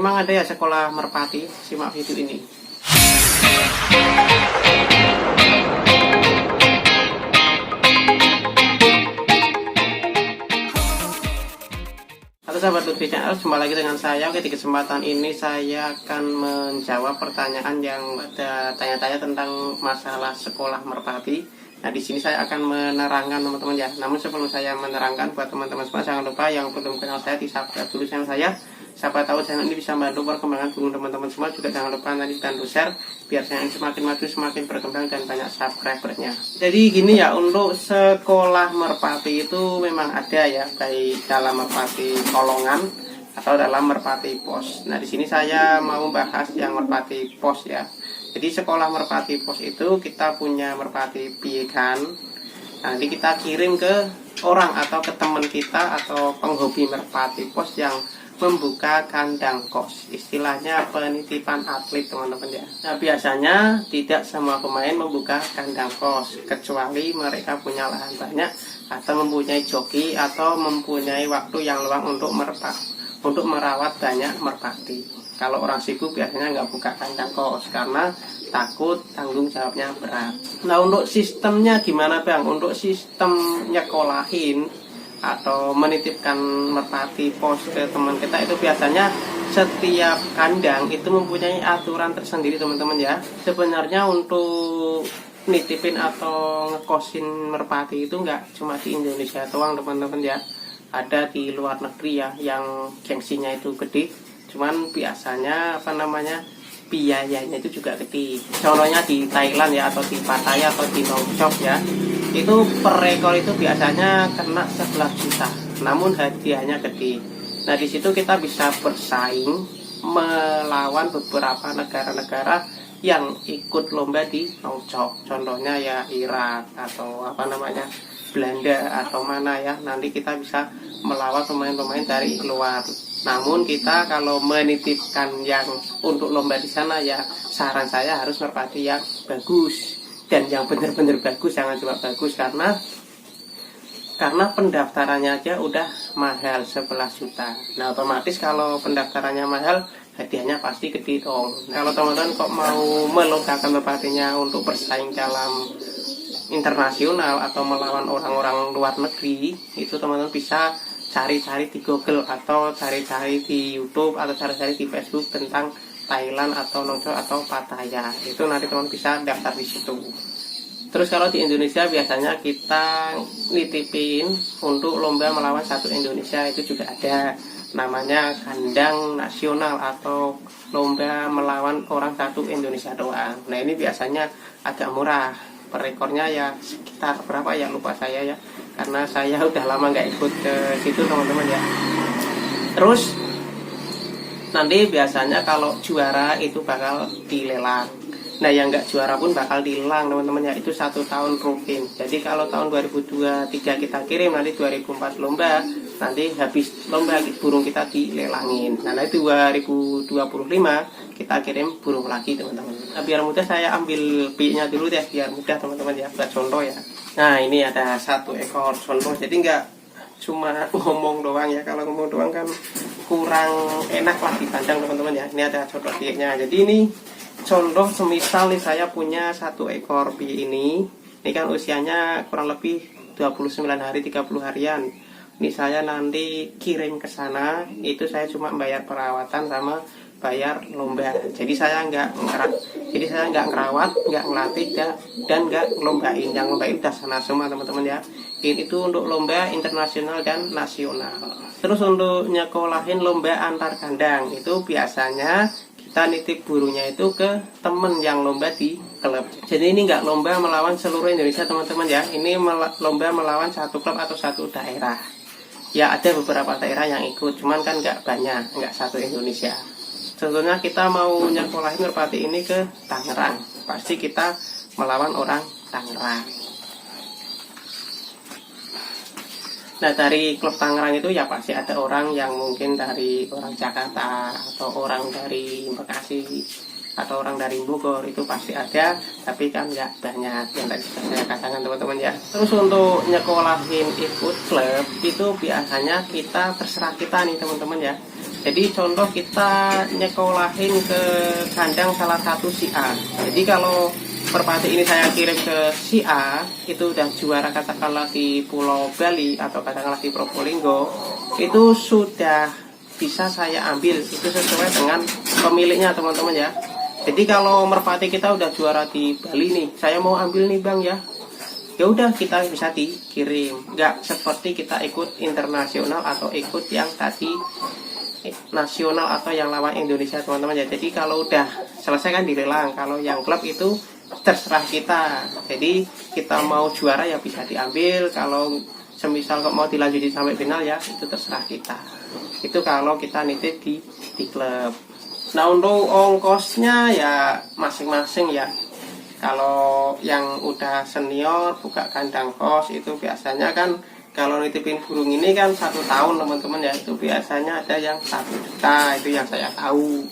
memang ada ya sekolah merpati. Simak video ini. Halo sahabat Lutfi Channel, jumpa lagi dengan saya. Oke, di kesempatan ini saya akan menjawab pertanyaan yang ada tanya-tanya tentang masalah sekolah merpati. Nah, di sini saya akan menerangkan teman-teman ya. Namun sebelum saya menerangkan, buat teman-teman semua jangan lupa yang belum kenal saya di subscribe dulu channel saya. Siapa tahu channel ini bisa membantu perkembangan burung teman-teman semua. Juga jangan lupa nanti bantu share biar channel ini semakin maju, semakin berkembang dan banyak subscribernya. Jadi gini ya, untuk sekolah merpati itu memang ada ya, baik dalam merpati kolongan atau dalam merpati pos. Nah, di sini saya mau bahas yang merpati pos ya. Jadi sekolah merpati pos itu kita punya merpati piegan. Nanti kita kirim ke orang atau ke teman kita atau penghobi merpati pos yang membuka kandang kos. Istilahnya penitipan atlet teman-teman ya. Nah, biasanya tidak semua pemain membuka kandang kos kecuali mereka punya lahan banyak atau mempunyai joki atau mempunyai waktu yang luang untuk merawat banyak merpati. Kalau orang sibuk biasanya nggak buka kandang kos karena takut tanggung jawabnya berat. Nah, untuk sistemnya gimana Bang? Untuk sistem nyekolahin atau menitipkan merpati pos ke teman kita itu biasanya setiap kandang itu mempunyai aturan tersendiri teman-teman ya. Sebenarnya untuk nitipin atau ngekosin merpati itu nggak cuma di Indonesia doang teman-teman ya. Ada di luar negeri ya yang gengsinya itu gede. Cuman biasanya biayanya itu juga gede. Contohnya di Thailand ya, atau di Pattaya atau di Nongchok ya, itu per ekor itu biasanya kena 11 juta. Namun hadiahnya gede. Nah, di situ kita bisa bersaing melawan beberapa negara-negara yang ikut lomba di Nongchok. Contohnya ya Irak atau Belanda atau mana ya. Nanti kita bisa melawan pemain-pemain dari luar. Namun kita kalau menitipkan yang untuk lomba di sana ya, saran saya harus merpati yang bagus dan yang benar-benar bagus, jangan cuma bagus karena pendaftarannya aja udah mahal 11 juta. Nah, otomatis kalau pendaftarannya mahal, hadiahnya pasti gede dong. Nah, kalau teman-teman kok mau melombakan merpatinya untuk bersaing dalam internasional atau melawan orang-orang luar negeri, itu teman-teman bisa cari-cari di Google atau cari-cari di YouTube atau cari-cari di Facebook tentang Thailand atau Nongchok atau Pattaya. Itu nanti teman bisa daftar di situ. Terus kalau di Indonesia biasanya kita nitipin untuk lomba melawan satu Indonesia, itu juga ada namanya kandang nasional atau lomba melawan orang satu Indonesia doang. Nah, ini biasanya agak murah. Per ekornya ya sekitar berapa ya, lupa saya ya, karena saya udah lama nggak ikut ke situ teman-teman ya. Terus nanti biasanya kalau juara itu bakal dilelang. Nah, yang nggak juara pun bakal dilelang teman-teman ya. Itu 1 tahun rutin. Jadi kalau tahun 2023 kita kirim, nanti 2004 lomba, nanti habis lomba burung kita dilelangin. Nah, nanti 2025 kita kirim burung lagi teman-teman. Nah, biar mudah saya ambil pi-nya dulu deh, biar mudah teman-teman ya, buat contoh ya. Nah, ini ada 1 ekor contoh, jadi nggak cuma ngomong doang ya. Kalau ngomong doang kan kurang enak lah dipandang teman-teman ya. Ini ada contoh pi-nya. Jadi ini contoh semisal nih saya punya 1 ekor pi ini. Ini kan usianya kurang lebih 29 hari, 30 harian. Ini saya nanti kirim ke sana, itu saya cuma bayar perawatan sama bayar lomba. Jadi saya nggak ngerawat, nggak ngelatih dan nggak ngelombain. Yang lombain udah sana semua teman-teman ya. Ini itu untuk lomba internasional dan nasional. Terus untuk nyekolahin lomba antar kandang, itu biasanya kita nitip burungnya itu ke temen yang lomba di klub. Jadi ini nggak lomba melawan seluruh Indonesia teman-teman ya. Ini lomba melawan 1 klub atau 1 daerah. Ya, ada beberapa daerah yang ikut, cuman kan nggak banyak, nggak 1 Indonesia. Contohnya kita mau nyekolahin merpati ini ke Tangerang, pasti kita melawan orang Tangerang. Nah, dari klub Tangerang itu ya pasti ada orang yang mungkin dari orang Jakarta atau orang dari Bekasi atau orang dari Bogor, itu pasti ada, tapi kan nggak banyak yang tadi saya katakan teman-teman ya. Terus untuk nyekolahin ikut klub itu biasanya kita terserah kita nih teman-teman ya. Jadi contoh kita nyekolahin ke kandang salah satu si A. Jadi kalau merpati ini saya kirim ke si A, itu udah juara katakanlah di Pulau Bali atau katakanlah di Probolinggo, itu sudah bisa saya ambil, itu sesuai dengan pemiliknya teman-teman ya. Jadi kalau merpati kita udah juara di Bali nih, saya mau ambil nih bang ya, ya udah kita bisa dikirim. Nggak seperti kita ikut internasional atau ikut yang tadi nasional atau yang lawan Indonesia teman-teman ya. Jadi kalau udah selesai kan dilelang, kalau yang klub itu terserah kita. Jadi kita mau juara ya bisa diambil, kalau semisal kok mau dilanjutin sampai final ya itu terserah kita. Itu kalau kita nitip di klub. Nah untuk ongkosnya ya masing-masing ya. Kalau yang udah senior buka kandang kos itu biasanya kan kalau nitipin burung ini kan 1 tahun teman-teman ya, itu biasanya ada yang 1 juta, itu yang saya tahu.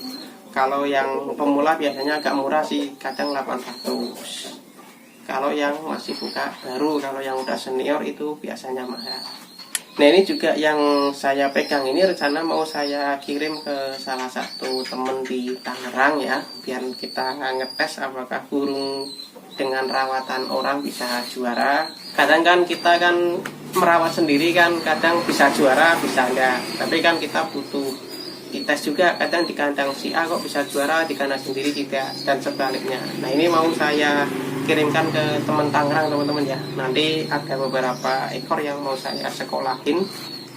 Kalau yang pemula biasanya agak murah sih, kadang 800. Kalau yang masih buka baru, kalau yang udah senior itu biasanya mahal. Nah ini juga yang saya pegang ini rencana mau saya kirim ke salah satu temen di Tangerang ya, biar kita ngetes apakah burung dengan rawatan orang bisa juara. Kadang kan kita kan merawat sendiri kan, kadang bisa juara bisa enggak, tapi kan kita butuh dites juga, kadang di kandang si A kok bisa juara, di kandang sendiri tidak, dan sebaliknya. Nah ini mau saya kirimkan ke teman Tangerang teman-teman ya. Nanti ada beberapa ekor yang mau saya sekolahin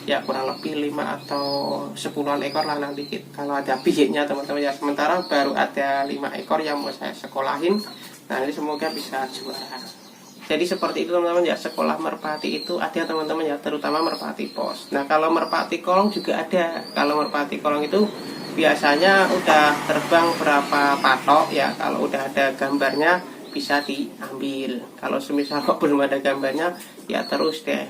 ya, kurang lebih 5 atau 10-an ekor lah nanti kalau ada bibitnya teman-teman ya. Sementara baru ada 5 ekor yang mau saya sekolahin. Nah ini semoga bisa juara. Jadi seperti itu teman-teman ya, sekolah merpati itu ada teman-teman ya, terutama merpati pos. Nah kalau merpati kolong juga ada. Kalau merpati kolong itu biasanya udah terbang berapa patok ya, kalau udah ada gambarnya bisa diambil. Kalau semisal kok belum ada gambarnya ya terus deh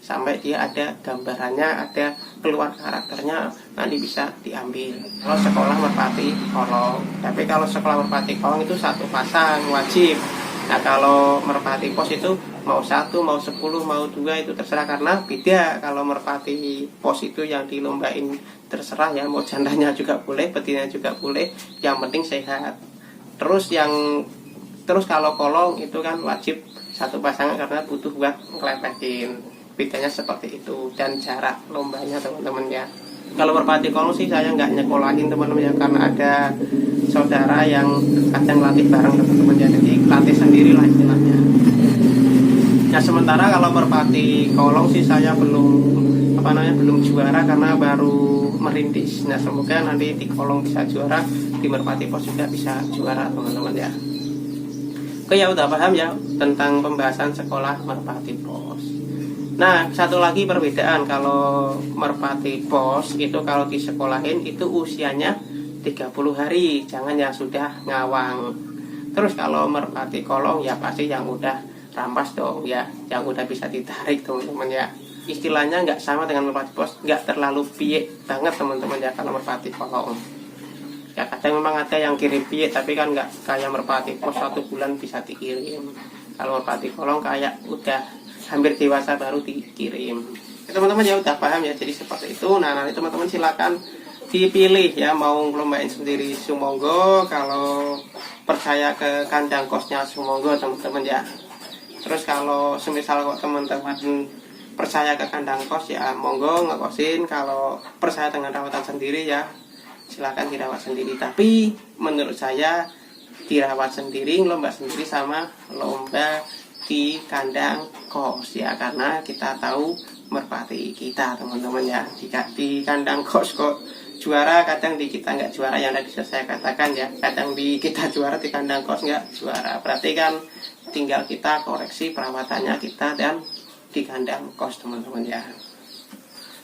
sampai dia ada gambarannya, ada keluar karakternya, nanti bisa diambil. Kalau sekolah merpati kolong, tapi kalau sekolah merpati kolong itu 1 pasang wajib. Nah kalau merpati pos itu mau 1, mau 10, mau 2 itu terserah, karena beda. Kalau merpati pos itu yang dilombain terserah ya, mau jandanya juga boleh, betinanya juga boleh, yang penting sehat. Terus kalau kolong itu kan wajib 1 pasangan karena butuh buat ngelepetin. Bedanya seperti itu, dan jarak lombanya teman-teman ya. Kalau merpati kolong sih saya nggak nyekolahin teman-teman ya, karena ada saudara yang kadang latih bareng teman-teman ya, jadi latih sendiri lah istilahnya. Nah sementara kalau merpati kolong sih saya belum juara karena baru merintis. Nah semoga nanti di kolong bisa juara, di merpati pos juga bisa juara teman-teman ya. Oke ya, udah paham ya tentang pembahasan sekolah merpati pos. Nah satu lagi perbedaan, kalau merpati pos itu kalau disekolahin itu usianya 30 hari, jangan yang sudah ngawang. Terus kalau merpati kolong ya pasti yang udah rampas dong ya, yang udah bisa ditarik teman-teman ya. Istilahnya nggak sama dengan merpati pos, nggak terlalu piye banget teman-teman ya kalau merpati kolong. Ya kadang memang ada yang kirim piye, tapi kan nggak kayak merpati pos 1 bulan bisa dikirim. Kalau merpati kolong kayak udah hampir dewasa baru dikirim. Teman-teman ya udah paham ya, jadi seperti itu. Nah nanti teman-teman silakan dipilih ya, mau ngelombain sendiri sumonggo, kalau percaya ke kandang kosnya sumonggo teman-teman ya. Terus kalau semisal kok teman-teman percaya ke kandang kos ya monggo ngekosin, kalau percaya dengan rawatan sendiri ya silakan dirawat sendiri. Tapi menurut saya dirawat sendiri, lomba sendiri sama lomba di kandang kos ya, karena kita tahu merpati kita teman-teman ya. Jika di kandang kos kok juara, kadang di kita nggak juara, yang tadi saya katakan ya, kadang di kita juara, di kandang kos nggak juara. Berarti kan tinggal kita koreksi perawatannya kita dan di kandang kos teman-teman ya.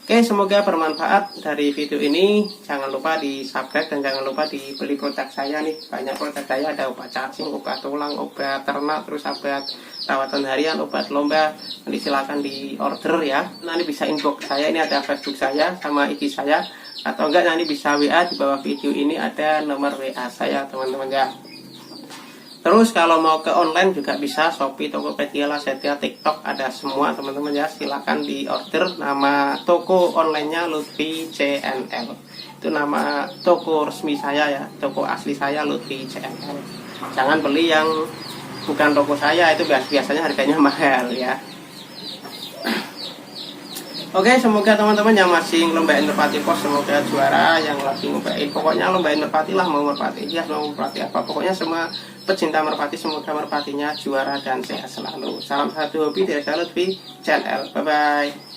Oke, semoga bermanfaat dari video ini. Jangan lupa di subscribe dan jangan lupa dibeli produk saya nih. Banyak produk saya, ada obat cacing, obat tulang, obat ternak, terus obat rawatan harian, obat lomba. Nanti silakan di order ya. Nanti bisa inbox saya, ini ada Facebook saya sama IG saya. Atau enggak nanti bisa WA, di bawah video ini ada nomor WA saya teman-teman ya. Terus kalau mau ke online juga bisa, Shopee, Tokopedia, Lasetia, TikTok, ada semua teman-teman ya. Silakan di order, nama toko onlinenya Lutfi CNL. Itu nama toko resmi saya ya, toko asli saya Lutfi CNL. Jangan beli yang bukan toko saya, itu biasanya harganya mahal ya. Oke, semoga teman-teman yang masih ngelombain merpati pos semoga juara, yang lagi ngelombain pokoknya lombain merpati lah, mau merpati hias mau merpati apa, pokoknya semua pecinta merpati semoga merpatinya juara dan sehat selalu. Salam satu hobi dari saya Lutfi CNL. Bye bye.